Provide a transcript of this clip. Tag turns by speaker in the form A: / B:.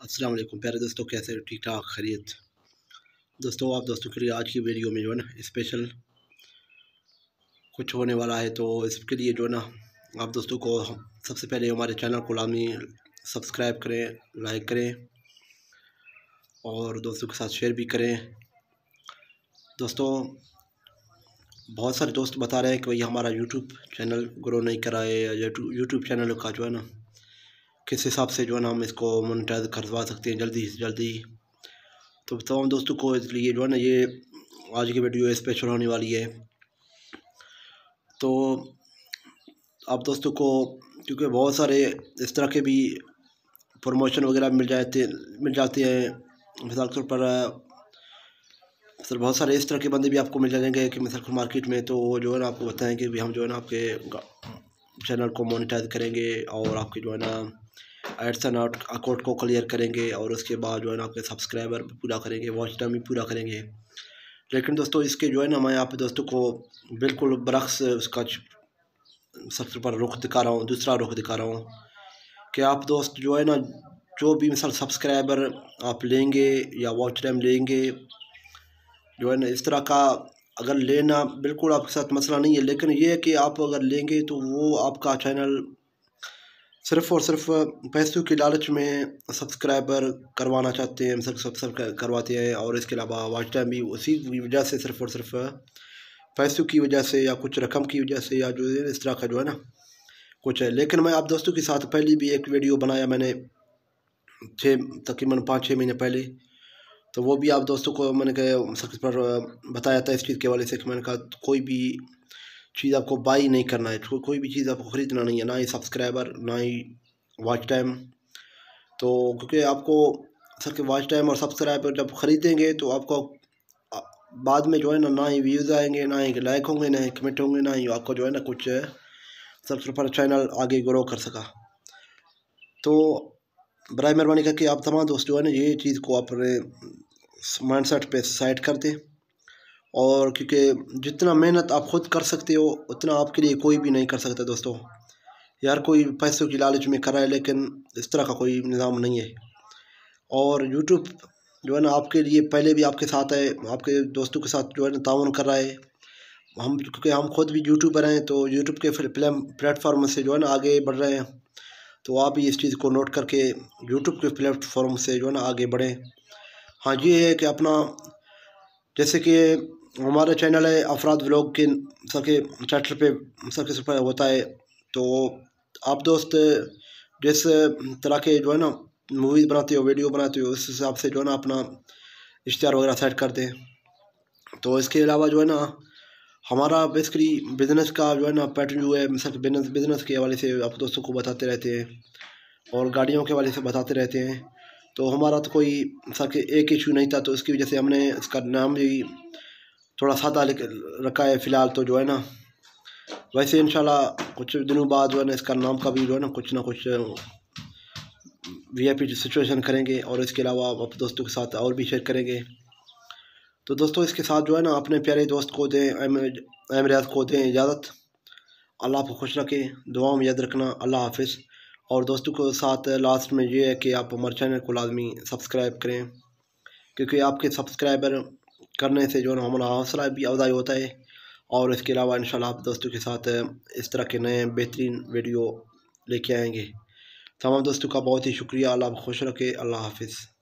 A: अस्सलाम वालेकुम प्यारे दोस्तों, कैसे ठीक ठाक खैरियत। दोस्तों आप दोस्तों के लिए आज की वीडियो में जो है ना स्पेशल कुछ होने वाला है। तो इसके लिए जो है ना आप दोस्तों को सबसे पहले हमारे चैनल को लाजमी सब्सक्राइब करें, लाइक करें और दोस्तों के साथ शेयर भी करें। दोस्तों बहुत सारे दोस्त बता रहे हैं कि भाई हमारा यूट्यूब चैनल ग्रो नहीं करा है, या यूट्यूब चैनल का जो है ना किस हिसाब से जो है ना हम इसको मोनेटाइज करवा सकते हैं जल्दी से जल्दी। तो तमाम दोस्तों को इसलिए जो है ना ये आज की वीडियो स्पेशल होने वाली है। तो आप दोस्तों को क्योंकि बहुत सारे इस तरह के भी प्रमोशन वगैरह मिल जाते हैं, मिसाल के तौर पर सर बहुत सारे इस तरह के बंदे भी आपको मिल जाएंगे कि मिसाल के मार्केट में, तो वो जो है ना आपको बताएंगे कि हम जो है ना आपके चैनल को मोनेटाइज करेंगे और आपके जो है ना एड्स एंड अकाउंट को क्लियर करेंगे और उसके बाद जो है ना आपके सब्सक्राइबर भी पूरा करेंगे, वॉच टाइम भी पूरा करेंगे। लेकिन दोस्तों इसके जो है ना मैं यहाँ पे दोस्तों को बिल्कुल बरक्स उसका सबसे पर रुख दिखा रहा हूँ, दूसरा रुख दिखा रहा हूँ कि आप दोस्त जो है ना जो भी मिसाल सब्सक्राइबर आप लेंगे या वॉच टाइम लेंगे जो है ना इस तरह का अगर लेना बिल्कुल आपके साथ मसला नहीं है, लेकिन ये है कि आप अगर लेंगे तो वो आपका चैनल सिर्फ़ और सिर्फ पैसों की लालच में सब्सक्राइबर करवाना चाहते हैं, सब्सक्राइब करवाते हैं और इसके अलावा वॉच टाइम भी उसी वजह से सिर्फ़ और सिर्फ पैसों की वजह से या कुछ रकम की वजह से या जो है इस तरह का जो है ना कुछ है। लेकिन मैं आप दोस्तों के साथ पहले भी एक वीडियो बनाया मैंने तकरीबन 5-6 महीने पहले, तो वो भी आप दोस्तों को मैंने कहा सबसे पर बताया था इस चीज़ के हवाले से कि मैंने कहा कोई भी चीज़ आपको बाई नहीं करना है, कोई भी चीज़ आपको ख़रीदना नहीं है, ना ही सब्सक्राइबर ना ही वॉच टाइम। तो क्योंकि आपको सर के वॉच टाइम और सब्सक्राइबर जब ख़रीदेंगे तो आपको बाद में जो है ना ही व्यूज़ आएंगे, ना ही लाइक होंगे, ना ही कमेंट होंगे, ना ही आपको जो है ना कुछ सबसे पर चैनल आगे ग्रो कर सका। तो बराए मेहरबानी करके आप तमाम दोस्त जो है ना ये चीज़ को अपने माइंडसेट पे साइड कर दें, और क्योंकि जितना मेहनत आप खुद कर सकते हो उतना आपके लिए कोई भी नहीं कर सकता दोस्तों। यार कोई पैसों की लालच में कराए, लेकिन इस तरह का कोई निज़ाम नहीं है। और यूट्यूब जो है ना आपके लिए पहले भी आपके साथ है, आपके दोस्तों के साथ जो है ना ताउन कर रहा है। हम क्योंकि हम खुद भी यूट्यूबर हैं तो यूट्यूब के प्लेटफॉर्म से जो है ना आगे बढ़ रहे हैं। तो आप भी इस चीज़ को नोट करके यूट्यूब के प्लेटफॉर्म से जो है ना आगे बढ़ें। हाँ ये है कि अपना जैसे कि हमारा चैनल है अफराद व्लॉग के सर के चैनल पे सर के पर होता है, तो आप दोस्त जिस तरह के जो है ना मूवीज़ बनाते हो, वीडियो बनाते हो, उस हिसाब से जो है ना अपना इश्तिहार वगैरह सेट कर दें। तो इसके अलावा जो है ना हमारा बेसिकली बिज़नेस का जो है ना पैटर्न जो है सर बिज़नेस के हवाले से आप दोस्तों को बताते रहते हैं और गाड़ियों के हवाले से बताते रहते हैं। तो हमारा तो कोई सर के एक इशू नहीं था, तो इसकी वजह से हमने इसका नाम भी थोड़ा सादा रखा है फ़िलहाल। तो जो है ना वैसे इंशाल्लाह कुछ दिनों बाद जो है ना इसका नाम का भी जो है ना कुछ VIP सिचुएशन करेंगे और इसके अलावा आप दोस्तों के साथ और भी शेयर करेंगे। तो दोस्तों इसके साथ जो है ना अपने प्यारे दोस्त को दें, अहम को दें इजाज़त। अल्लाह आपको खुश रखे, दुआओं में याद रखना। अल्लाह हाफिज़। और दोस्तों को साथ लास्ट में ये है कि आप हमारे चैनल को लाजमी सब्सक्राइब करें, क्योंकि आपके सब्सक्राइबर करने से जो है हमारा हौसला भी अफजाई होता है। और इसके अलावा इंशाल्लाह आप दोस्तों के साथ इस तरह के नए बेहतरीन वीडियो लेके आएंगे। तमाम दोस्तों का बहुत ही शुक्रिया। अल्लाह खुश रखे। अल्लाह हाफिज़।